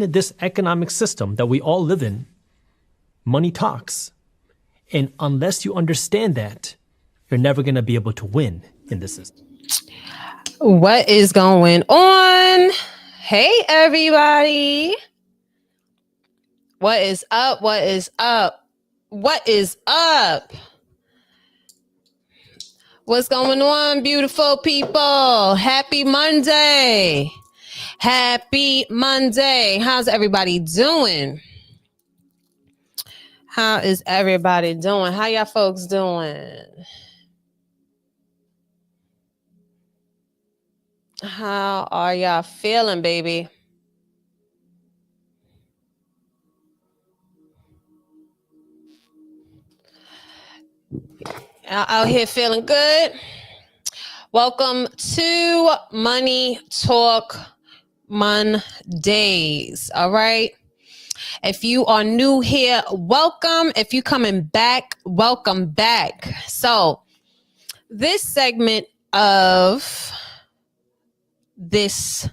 in this economic system that we all live in, money talks. And unless you understand that, you're never going to be able to win in this system. What is going on? Hey, everybody. What is up? What is up? What is up? What's going on, beautiful people? Happy Monday. Happy Monday. How's everybody doing? How is everybody doing? How y'all folks doing? How are y'all feeling, baby? Out here feeling good. Welcome to Money Talk Mondays. All right. If you are new here, welcome. If you coming back, welcome back. So this segment of this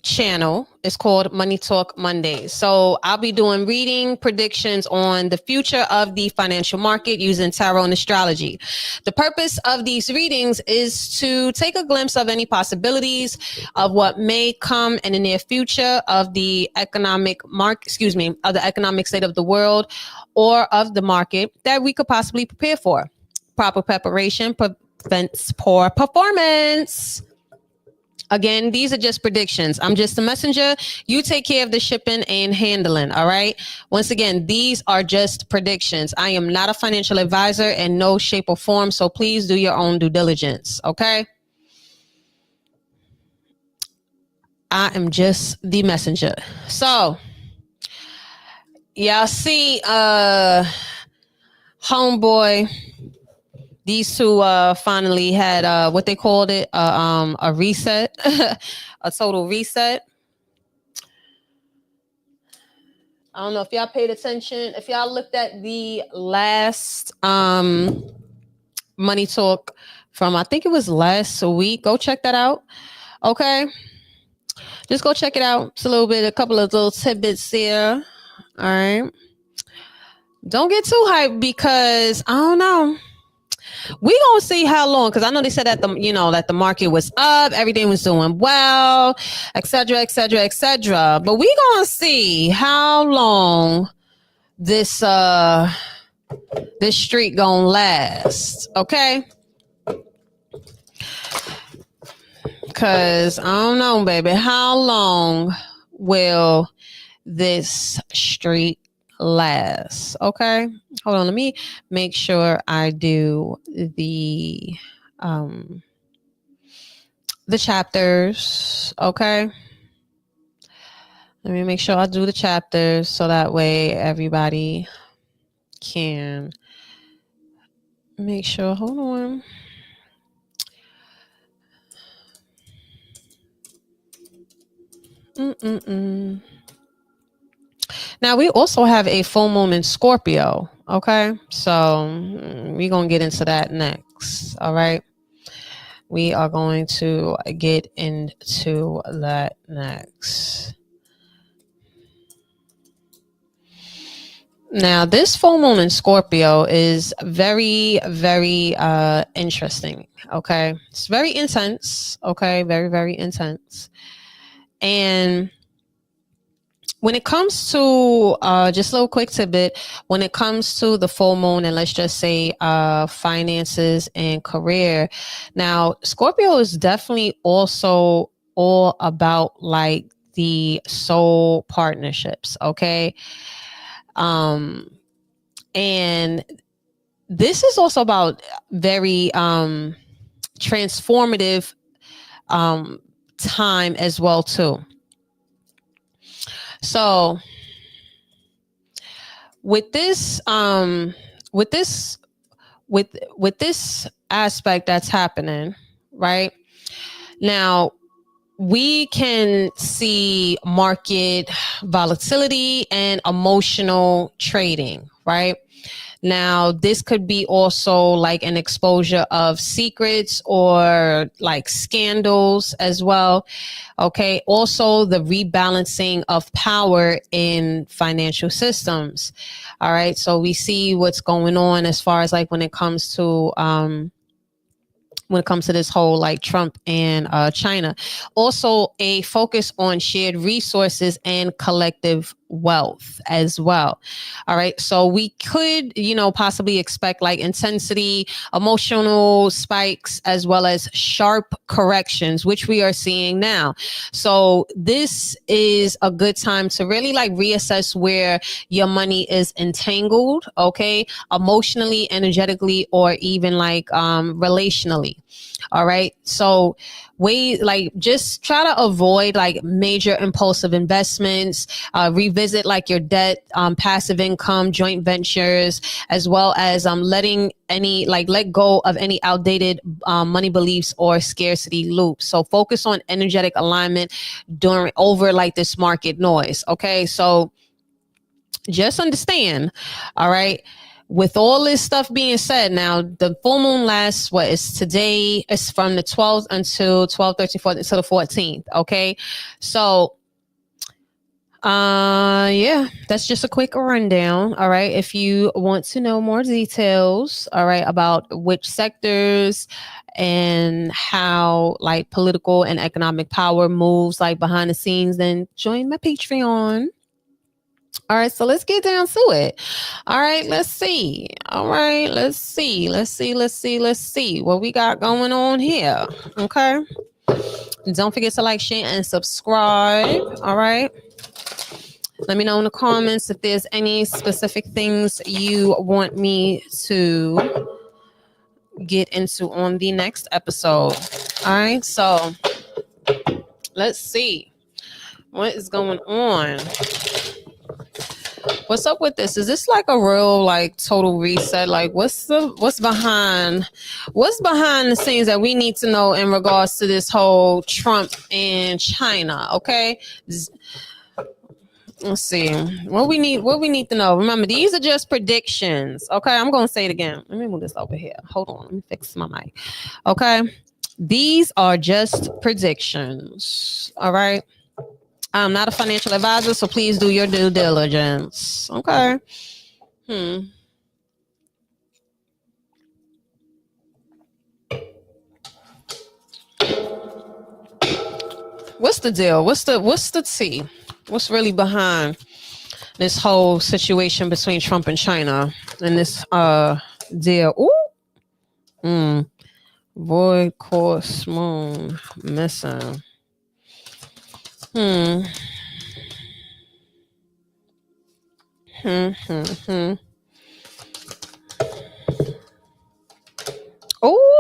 channel is called Money Talk Mondays. So I'll be doing reading predictions on the future of the financial market using tarot and astrology. The purpose of these readings is to take a glimpse of any possibilities of what may come in the near future of the economic of the economic state of the world or of the market that we could possibly prepare for. Proper preparation prevents poor performance. Again, these are just predictions. I'm just a messenger. You take care of the shipping and handling. All right. Once again, these are just predictions. I am not a financial advisor in no shape or form. So please do your own due diligence. Okay. I am just the messenger. So y'all see, homeboy, these two finally had what they called it, a reset, a total reset. I don't know if y'all paid attention. If y'all looked at the last Money Talk from, I think it was last week, go check that out. Okay. Just go check it out. It's a couple of little tidbits there. All right. Don't get too hyped because I don't know. We gonna see how long, because I know they said that the market was up, everything was doing well, etc., etc., etc. But we gonna see how long this streak gonna last, okay? Because I don't know, baby. How long will this streak last? Okay, hold on, let me make sure I do the chapters. Okay, let me make sure I do the chapters so that way everybody can make sure. Hold on. Now, we also have a full moon in Scorpio, okay? So we're going to get into that next, all right? We are going to get into that next. Now, this full moon in Scorpio is very, very interesting, okay? It's very intense, okay? Very, very intense. And when it comes to just a little quick tidbit, when it comes to the full moon and let's just say finances and career, now Scorpio is definitely also all about like the soul partnerships, okay? And this is also about very transformative time as well too. So with this aspect that's happening right now, we can see market volatility and emotional trading, right? Now, this could be also like an exposure of secrets or like scandals as well. Okay. Also, the rebalancing of power in financial systems. All right. So we see what's going on as far as like when it comes to, this whole like Trump and China. Also, a focus on shared resources and collective wealth as well. All right. So we could, possibly expect like intensity, emotional spikes, as well as sharp corrections, which we are seeing now. So this is a good time to really like reassess where your money is entangled, okay, emotionally, energetically, or even like relationally. All right. So just try to avoid like major impulsive investments, revisit like your debt, passive income, joint ventures, as well as let go of any outdated money beliefs or scarcity loops. So focus on energetic alignment over like this market noise. Okay. So just understand, all right, with all this stuff being said, now the full moon lasts, what is today? It's from the 12th until 12, 13, 14, until the 14th. Okay. So, yeah, that's just a quick rundown. All right. If you want to know more details, all right, about which sectors and how like political and economic power moves like behind the scenes, then join my Patreon. All right, so let's get down to it. All right, let's see. All right, let's see what we got going on here. Okay. Don't forget to like, share, and subscribe. All right. Let me know in the comments if there's any specific things you want me to get into on the next episode. All right, so let's see what is going on. What's up with this? Is this like a real like total reset? Like what's behind the scenes that we need to know in regards to this whole Trump and China? Okay. Let's see what we need to know. Remember, these are just predictions. Okay. I'm going to say it again. Let me move this over here. Hold on. Let me fix my mic. Okay. These are just predictions. All right. I'm not a financial advisor, so please do your due diligence. Okay. What's the deal? What's the tea? What's really behind this whole situation between Trump and China and this deal? Ooh. Void course moon missing. Oh,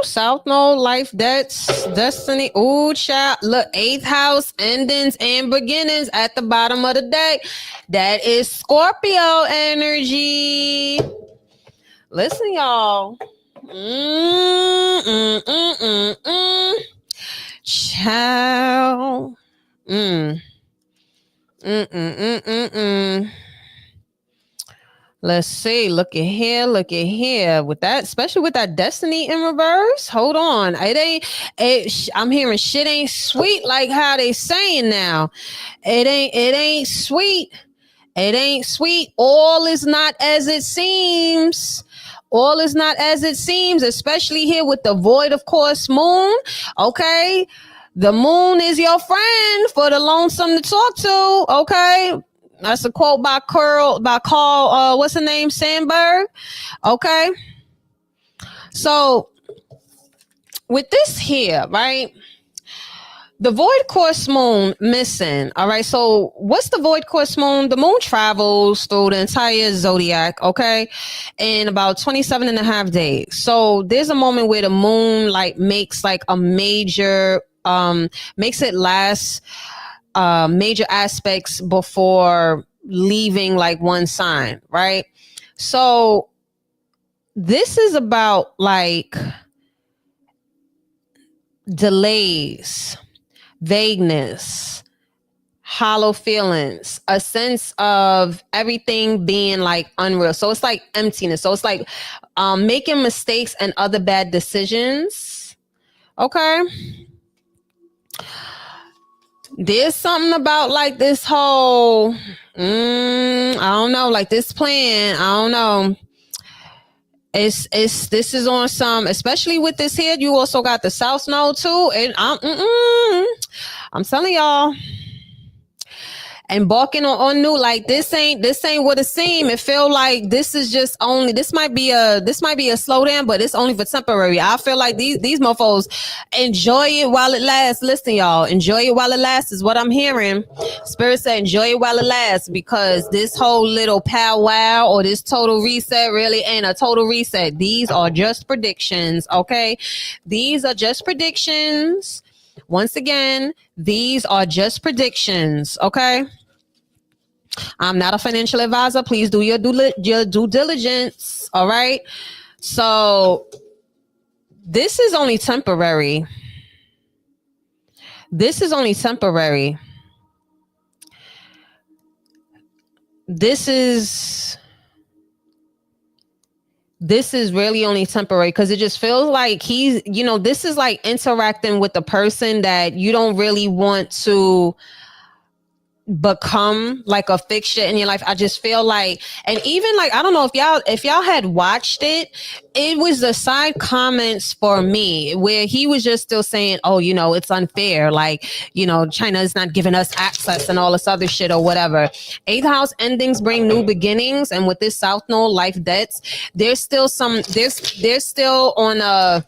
South Node, life, debts, destiny. Oh, child. Look, 8th house, endings and beginnings at the bottom of the deck. That is Scorpio energy. Listen, y'all. Child. Let's see. Look at here. With that, especially with that destiny in reverse. Hold on. I'm hearing shit ain't sweet like how they saying now. It ain't sweet. It ain't sweet. All is not as it seems. All is not as it seems, especially here with the void, of course, moon. Okay. The moon is your friend for the lonesome to talk to. Okay. That's a quote by Carl, what's her name? Sandberg. Okay. So with this here, right? The void course moon missing. All right. So what's the void course moon? The moon travels through the entire zodiac. Okay. In about 27 and a half days. So there's a moment where the moon like makes like a major, makes it last major aspects before leaving like one sign, right? So this is about like delays, vagueness, hollow feelings, a sense of everything being like unreal. So it's like emptiness. So it's like making mistakes and other bad decisions. Okay. There's something about like this whole, I don't know, like this plan. I don't know. This is on some, especially with this here. You also got the South Node too, and I'm telling y'all, embarking on new, like this ain't what it seems. It feel like this is just only, this might be a slowdown, but it's only for temporary. I feel like these mofos enjoy it while it lasts. Listen, y'all, enjoy it while it lasts is what I'm hearing. Spirit said enjoy it while it lasts, because this whole little powwow or this total reset really ain't a total reset. These are just predictions, okay? These are just predictions. Once again, these are just predictions, okay? I'm not a financial advisor. Please do your due diligence, all right? So this is only temporary. This is only temporary. This is really only temporary, because it just feels like he's, this is like interacting with the person that you don't really want to become like a fixture in your life. I just feel like, and even like, I don't know if y'all had watched it, it was the side comments for me where he was just still saying, oh, it's unfair, like, China is not giving us access and all this other shit or whatever. Eighth house endings bring new beginnings, and with this South Node life debts, there's still on a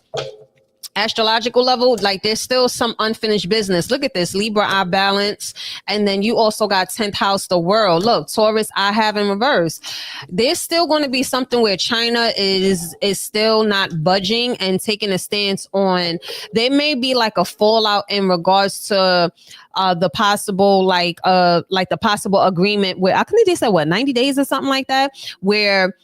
astrological level, like there's still some unfinished business. Look at this, Libra eye balance, and then you also got 10th house, the world. Look, Taurus I have in reverse. There's still going to be something where China is still not budging and taking a stance on. There may be like a fallout in regards to the possible the possible agreement where I think they said 90 days or something like that, where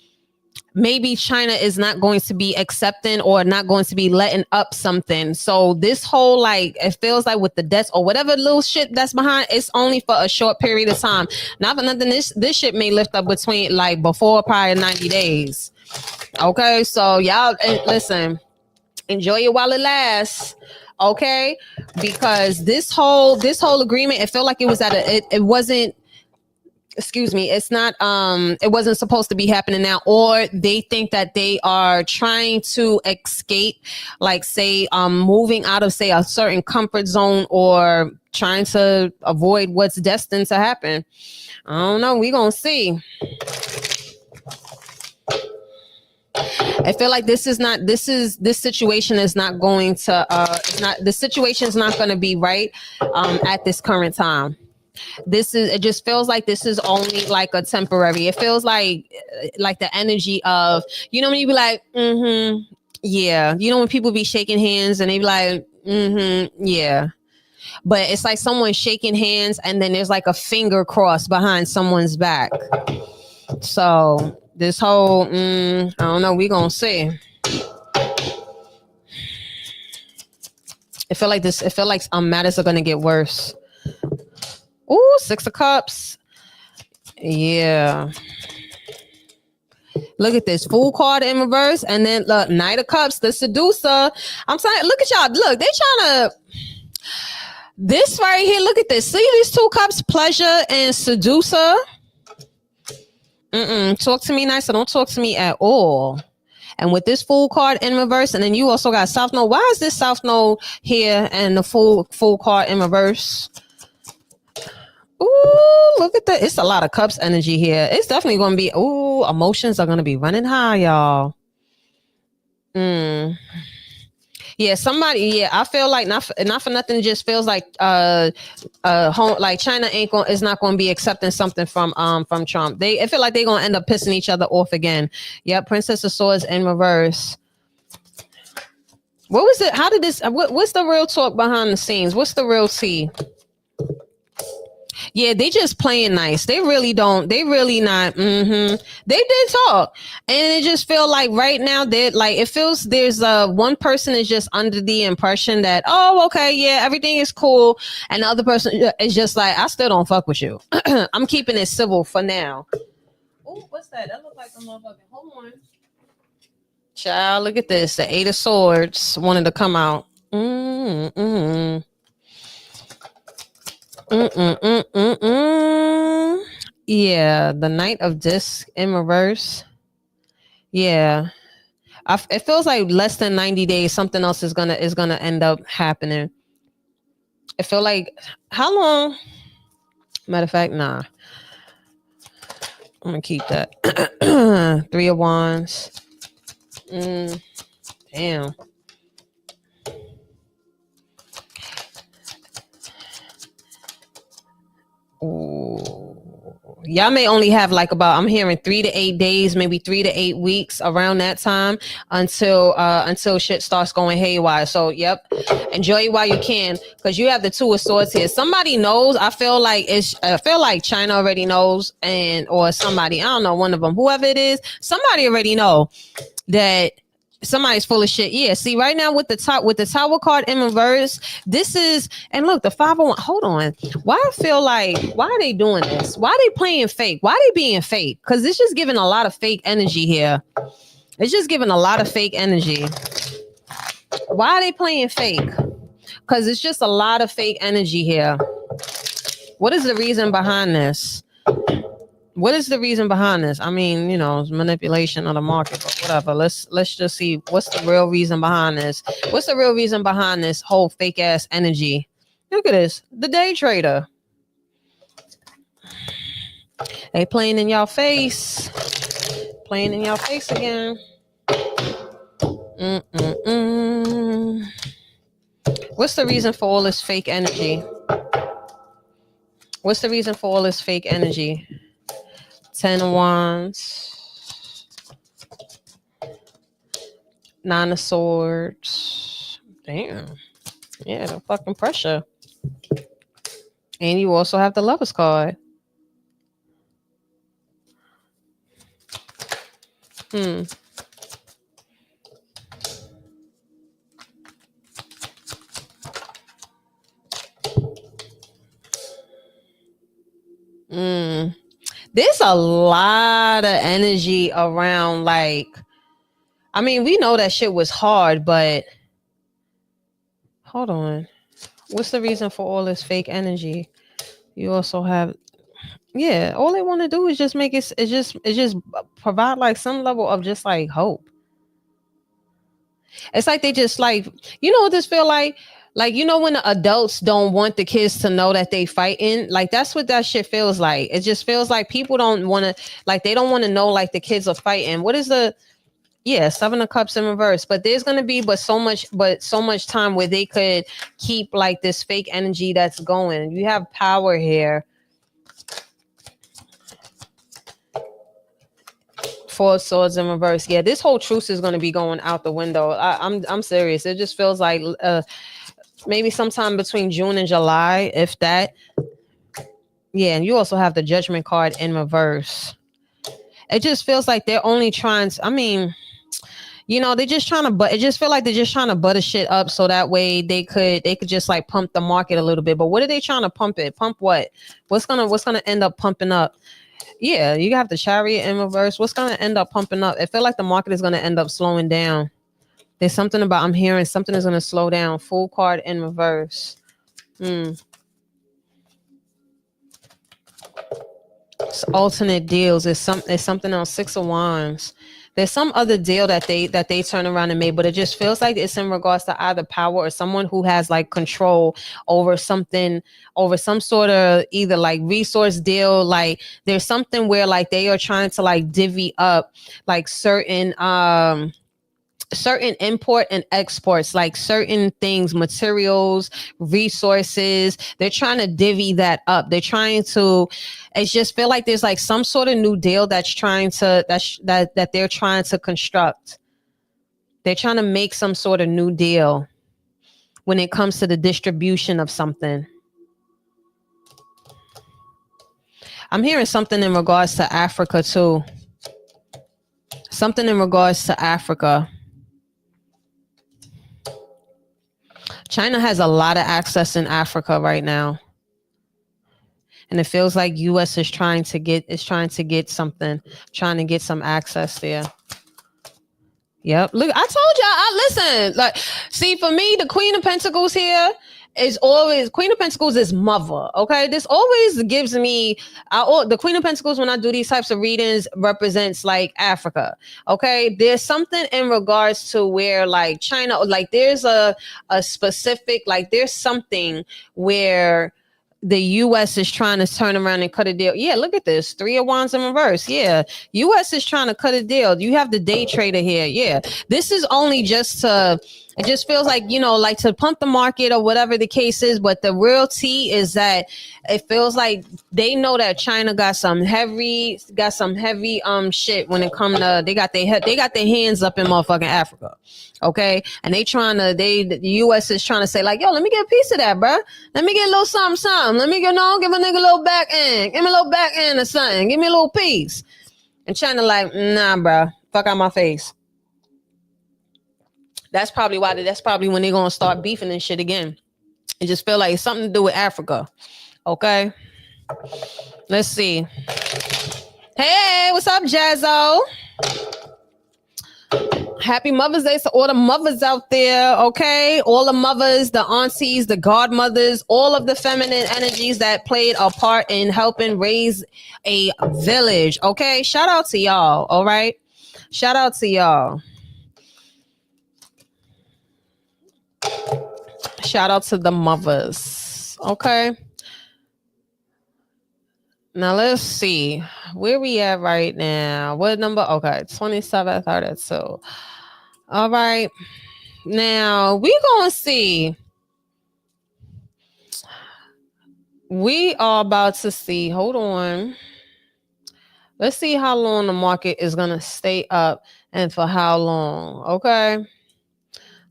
maybe China is not going to be accepting or not going to be letting up something. So this whole, like, it feels like with the debts or whatever little shit that's behind, it's only for a short period of time. Not for nothing, this shit may lift up between like before prior 90 days. Okay, so y'all listen, enjoy it while it lasts. Okay, because this whole agreement, it felt like it was it wasn't. Excuse me, it's not, it wasn't supposed to be happening now, or they think that they are trying to escape, like say, moving out of, say, a certain comfort zone, or trying to avoid what's destined to happen. I don't know. We gonna see. I feel like this situation is not going to, the situation is not going to be right, at this current time. It just feels like this is only like a temporary. It feels like the energy of, when you be like, yeah, when people be shaking hands and they be like, yeah, but it's like someone shaking hands and then there's like a finger crossed behind someone's back. So this whole, I don't know, we gonna see. It feel like matters are gonna get worse. Ooh, 6 of Cups. Yeah. Look at this Fool card in reverse, and then look, Knight of Cups, the seducer. I'm saying, look at y'all. Look, they trying to. This right here. Look at this. See these 2 cups, pleasure and seducer. Talk to me nice, or don't talk to me at all. And with this Fool card in reverse, and then you also got South Node. Why is this South Node here and the Fool card in reverse? Ooh, look at that. It's a lot of cups energy here. It's definitely going to be, emotions are going to be running high, y'all. Yeah, I feel like not for nothing, it just feels like like China is not going to be accepting something from Trump. I feel like they're going to end up pissing each other off again. Yep, Princess of Swords in reverse. What was it? How did this, what's the real talk behind the scenes? What's the real tea? Yeah, they just playing nice. They really don't. They really not. They did talk, and it just feel like right now that like it feels there's one person is just under the impression that okay, yeah, everything is cool, and the other person is just like I still don't fuck with you. I'm keeping it civil for now. Oh, what's that? That look like a motherfucking. Hold on, child. Look at this. The Eight of Swords wanted to come out. Yeah, the Knight of Disc in reverse. Yeah, it feels like less than 90 days. Something else is gonna end up happening. I feel like how long? Matter of fact, nah. I'm gonna keep that. Three of Wands. Damn. Ooh. Y'all may only have like about I'm hearing 3 to 8 days, maybe 3 to 8 weeks around that time until shit starts going haywire. So yep, enjoy it while you can, because you have the Two of Swords here. Somebody knows. I feel like China already knows, and or somebody, I don't know, one of them, whoever it is, somebody already know that somebody's full of shit. Yeah, see right now with the Tower card in reverse, this is, and look, the 501. Hold on, why I feel like, why are they doing this? Why are they playing fake? Why are they being fake? Because it's just giving a lot of fake energy here. It's just giving a lot of fake energy. Why are they playing fake? Because it's just a lot of fake energy here. What is the reason behind this? What is the reason behind this? I mean, you know, it's manipulation of the market, but whatever. Let's just see what's the real reason behind this. What's the real reason behind this whole fake ass energy? Look at this. The day trader. They playing in y'all face. Playing in y'all face again. What's the reason for all this fake energy? What's the reason for all this fake energy? 10 of Wands. 9 of Swords. Damn. Yeah, the fucking pressure. And you also have the Lover's card. There's a lot of energy around, like, I mean, we know that shit was hard, but hold on. What's the reason for all this fake energy? You also have, yeah, all they want to do is just make it, it's just provide like some level of just like hope. It's like they just like, you know what this feel like? Like, you know, when the adults don't want the kids to know that they fighting, like that's what that shit feels like. It just feels like people don't want to, like, they don't want to know like the kids are fighting. What is the, yeah, 7 of Cups in reverse. But there's gonna be so much time where they could keep like this fake energy that's going. You have power here. 4 Swords in reverse. Yeah, this whole truce is gonna be going out the window. I'm serious. It just feels like maybe sometime between June and July, if that. Yeah, and you also have the Judgment card in reverse. It just feels like they're only trying to, I mean, you know, they're just trying to, but it just feel like they're just trying to butter shit up so that way they could just like pump the market a little bit. But what are they trying to pump it? Pump what? What's gonna end up pumping up? Yeah, you have the Chariot in reverse. What's gonna end up pumping up? I feel like the market is gonna end up slowing down. There's something about, I'm hearing something is gonna slow down. Full card in reverse. It's alternate deals. There's something else. 6 of Wands. There's some other deal that they turn around and made, but it just feels like it's in regards to either power or someone who has like control over something, over some sort of either like resource deal. Like there's something where like they are trying to like divvy up like certain import and exports, like certain things, materials, resources. They're trying to divvy that up. They're trying to, it just feel like there's like some sort of new deal that's trying to, that they're trying to construct. They're trying to make some sort of new deal when it comes to the distribution of something. I'm hearing something in regards to Africa too. Something in regards to Africa. China has a lot of access in Africa right now. And it feels like US is trying to get something, trying to get some access there. Yep. Look, I told y'all, listen, like, see, for me, the Queen of Pentacles here is always, Queen of Pentacles is mother. Okay. This always gives me, the Queen of Pentacles, when I do these types of readings, represents like Africa. Okay. There's something in regards to where like China, like there's a specific, like there's something where the U.S. is trying to turn around and cut a deal. Yeah, look at this. 3 of Wands in reverse. Yeah, U.S. is trying to cut a deal. You have the day trader here. Yeah, this is only just to, it just feels like, you know, like to pump the market or whatever the case is. But the real tea is that it feels like they know that China got some heavy shit when it come to, they got their hands up in motherfucking Africa. Okay. And the U.S. is trying to say like, yo, let me get a piece of that, bro. Let me get a little something. Let me give a nigga a little back end. Give me a little back end or something. Give me a little piece. And China like, nah, bro. Fuck out my face. That's probably when they're going to start beefing and shit again. It just feel like it's something to do with Africa. Okay. Let's see. Hey, what's up, Jazzo? Happy Mother's Day to all the mothers out there, okay? All the mothers, the aunties, the godmothers, all of the feminine energies that played a part in helping raise a village, okay? Shout out to y'all, all right? Shout out to y'all. Shout out to the mothers, okay? Now, let's see. Where we at right now? What number? Okay, 2732. All right. Now, we going to see. We are about to see. Hold on. Let's see how long the market is going to stay up and for how long. Okay.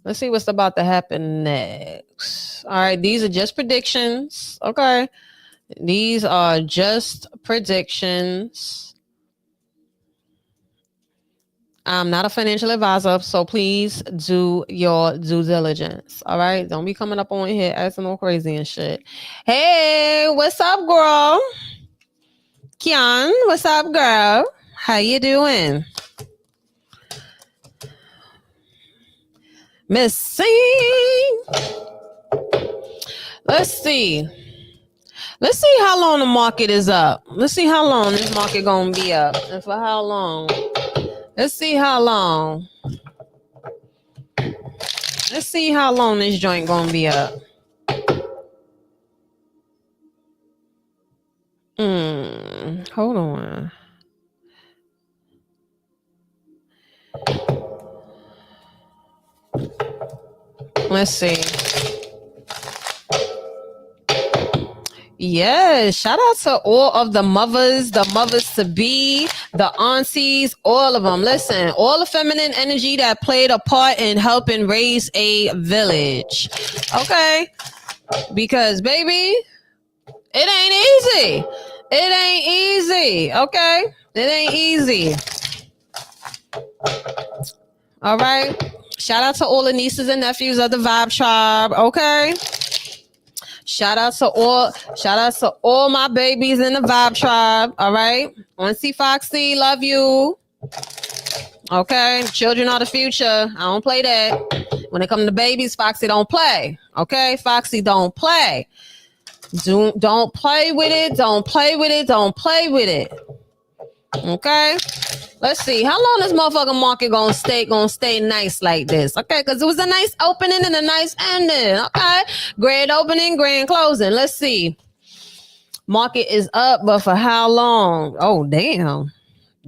Let's see what's about to happen next. All right. These are just predictions. Okay. These are just predictions. I'm not a financial advisor, so please do your due diligence. All right. Don't be coming up on here acting all crazy and shit. Hey, what's up, girl? Kian, what's up, girl? How you doing? Missing. Let's see. Let's see how long the market is up. Let's see how long this market gonna be up and for how long. Let's see how long. Let's see how long this joint gonna be up. Hold on. Let's see. Yes, shout out to all of the mothers to be, the aunties, all of them. Listen, all the feminine energy that played a part in helping raise a village. Okay? Because, baby, it ain't easy. It ain't easy. Okay? It ain't easy. All right? Shout out to all the nieces and nephews of the Vibe Tribe. Okay? Shout out to all my babies in the Vibe Tribe. All right. Auntie Foxxy, love you. Okay. Children are the future. I don't play that. When it comes to babies, Foxy don't play. Okay. Foxy don't play. Don't play with it. Don't play with it. Don't play with it. Okay. Let's see. How long this motherfucking market gonna stay nice like this? Okay, because it was a nice opening and a nice ending. Okay. Grand opening, grand closing. Let's see. Market is up, but for how long? Oh, damn.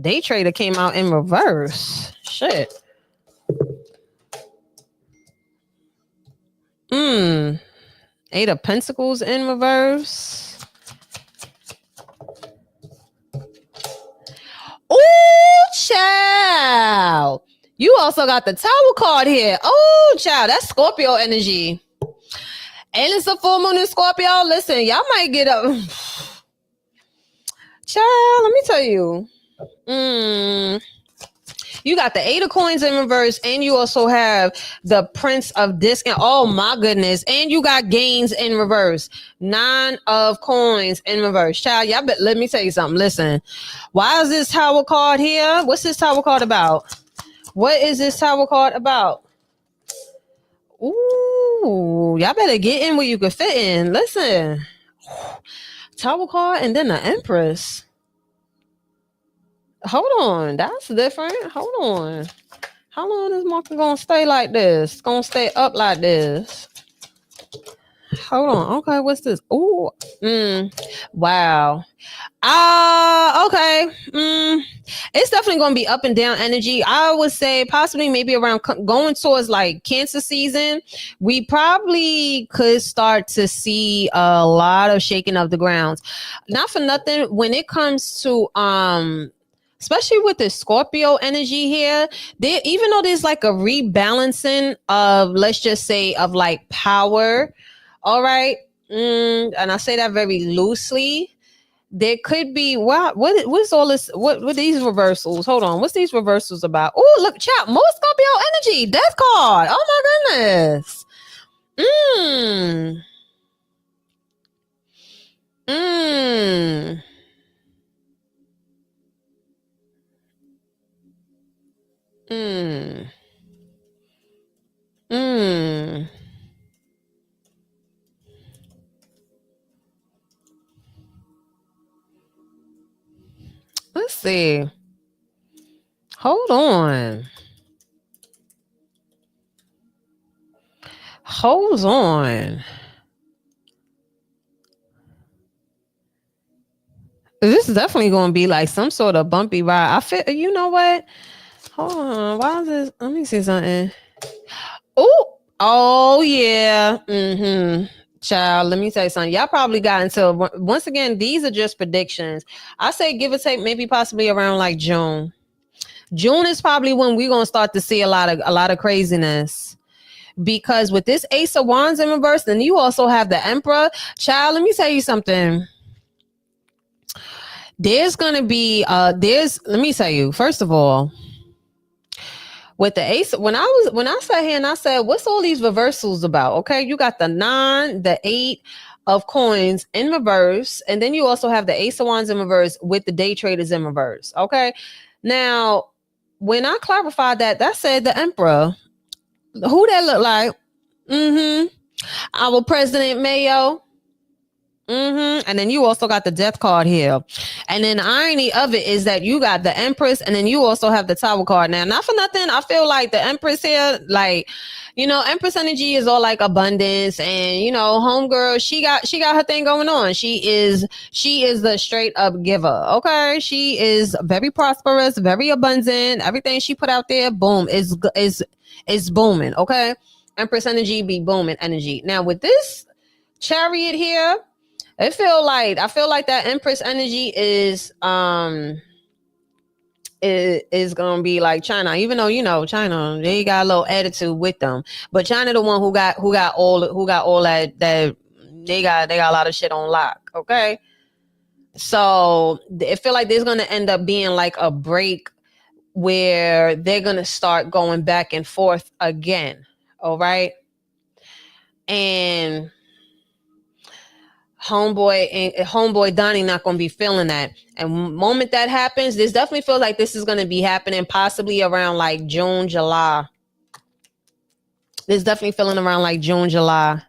Day trader came out in reverse. Shit. Eight of Pentacles in reverse. Oh, child. You also got the Tower card here. Oh, child. That's Scorpio energy. And it's a full moon in Scorpio. Listen, y'all might get up. Child, let me tell you. You got the Eight of Coins in reverse, and you also have the Prince of Disc. And oh my goodness, and you got Gains in reverse. Nine of Coins in reverse. Child, y'all bet. Let me tell you something. Listen, why is this Tower card here? What's this Tower card about? What is this Tower card about? Ooh, y'all better get in where you can fit in. Listen, Tower card and then the Empress. Hold on, that's different. Hold on. How long is market gonna stay like this? It's gonna stay up like this. Hold on. Okay, what's this? Ooh, wow. Okay. It's definitely gonna be up and down energy. I would say possibly maybe around going towards like Cancer season. We probably could start to see a lot of shaking of the grounds. Not for nothing. When it comes to especially with the Scorpio energy here, there, even though there's like a rebalancing of, let's just say, of like power, all right, and I say that very loosely, there could be what's all this, what these reversals, hold on, what's these reversals about? Oh, look, chat, more Scorpio energy, death card, oh my goodness. Let's see. Hold on. Hold on. This is definitely going to be like some sort of bumpy ride. I feel, you know what? Hold on. Why is this? Let me see something. Oh, yeah. Child, let me tell you something. Y'all probably got into, once again, these are just predictions. I say give or take maybe possibly around like June. June is probably when we're going to start to see a lot of craziness. Because with this Ace of Wands in reverse, then you also have the Emperor. Child, let me tell you something. There's going to be, let me tell you, first of all, with the Ace, when I sat here and I said, what's all these reversals about? Okay, you got the 9, the 8 of Coins in reverse, and then you also have the Ace of Wands in reverse with the Day Traders in reverse. Okay, now when I clarified that said the Emperor. Who that look like? Our President Mayo. And then you also got the death card here. And then the irony of it is that you got the Empress, and then you also have the Tower card. Now, not for nothing, I feel like the Empress here, like, you know, Empress energy is all like abundance, and you know, homegirl, she got her thing going on. She is the straight up giver. Okay, she is very prosperous, very abundant. Everything she put out there, boom, is booming. Okay, Empress energy be booming energy. Now with this Chariot here, I feel like that Empress energy is gonna be like China, even though, you know, China, they got a little attitude with them, but China the one who got all that they got a lot of shit on lock. Okay, so I feel like there's gonna end up being like a break where they're gonna start going back and forth again. All right, and homeboy Donnie not gonna be feeling that. And moment that happens, this definitely feels like this is gonna be happening possibly around like June, July. This definitely feeling around like June, July.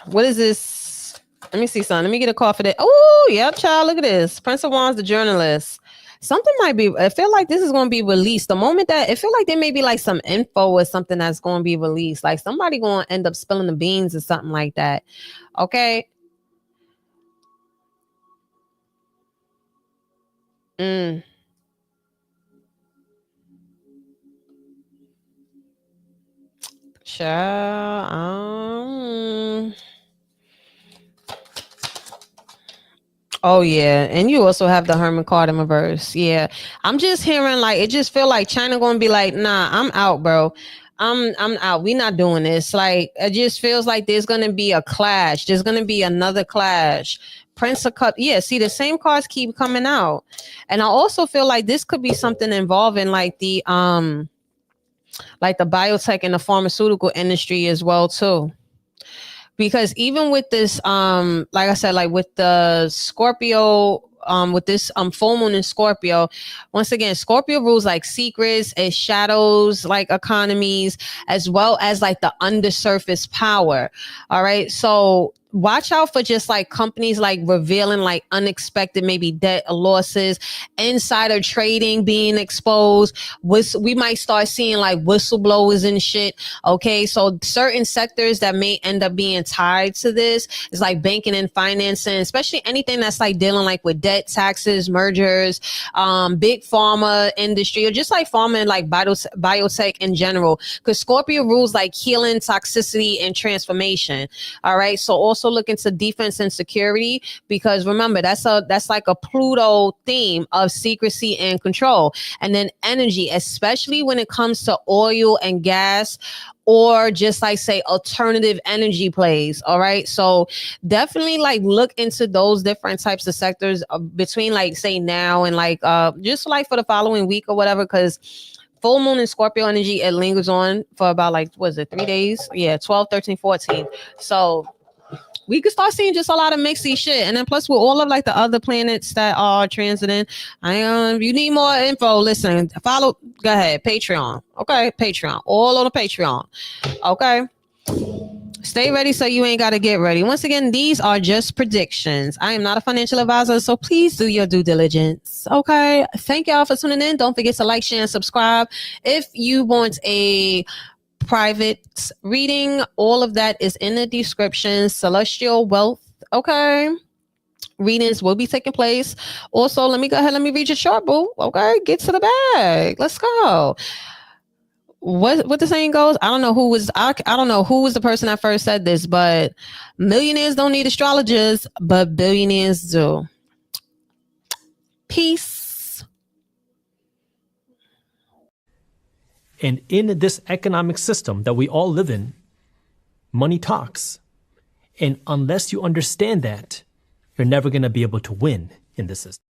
What is this? Let me see something. Let me get a call for that. Oh, yep, child. Look at this. Prince of Wands, the journalist. Something might be, I feel like this is going to be released. The moment that, it feel like there may be like some info or something that's going to be released. Like somebody going to end up spilling the beans or something like that. Okay. Child. Oh yeah, and you also have the Hermit card in reverse. Yeah, I'm just hearing like, it just feel like China gonna be like, nah, I'm out, bro. I'm out. We're not doing this. Like, it just feels like there's gonna be a clash. There's gonna be another clash. Prince of Cup. Yeah, see, the same cards keep coming out. And I also feel like this could be something involving like the biotech and the pharmaceutical industry as well too. Because even with this, like I said, like with the Scorpio, with this full moon in Scorpio, once again, Scorpio rules like secrets, it shadows like economies, as well as like the undersurface power. All right. So watch out for just like companies like revealing like unexpected maybe debt losses, insider trading being exposed. We might start seeing like whistleblowers and shit. Okay, so certain sectors that may end up being tied to this is like banking and financing, especially anything that's like dealing like with debt, taxes, mergers, big pharma industry, or just like pharma and like biotech in general, because Scorpio rules like healing, toxicity, and transformation. All right, so also look into defense and security, because remember that's like a Pluto theme of secrecy and control. And then energy, especially when it comes to oil and gas, or just like say alternative energy plays. All right, so definitely like look into those different types of sectors between like say now and like just like for the following week or whatever, because full moon in Scorpio energy, it lingers on for about like, what is it, 3 days? Yeah, 12, 13, 14. So we could start seeing just a lot of mixy shit. And then plus with all of like the other planets that are transiting, if you need more info, listen, go ahead, Patreon. Okay, Patreon. All on the Patreon. Okay. Stay ready so you ain't got to get ready. Once again, these are just predictions. I am not a financial advisor, so please do your due diligence. Okay. Thank y'all for tuning in. Don't forget to like, share, and subscribe. If you want a private reading, all of that is in the description. Celestial Wealth, okay, readings will be taking place. Also, let me read your chart, boo. Okay, get to the bag. Let's go. What the saying goes, I don't know who was the person that first said this, but millionaires don't need astrologers, but billionaires do. Peace. And in this economic system that we all live in, money talks. And unless you understand that, you're never going to be able to win in this system.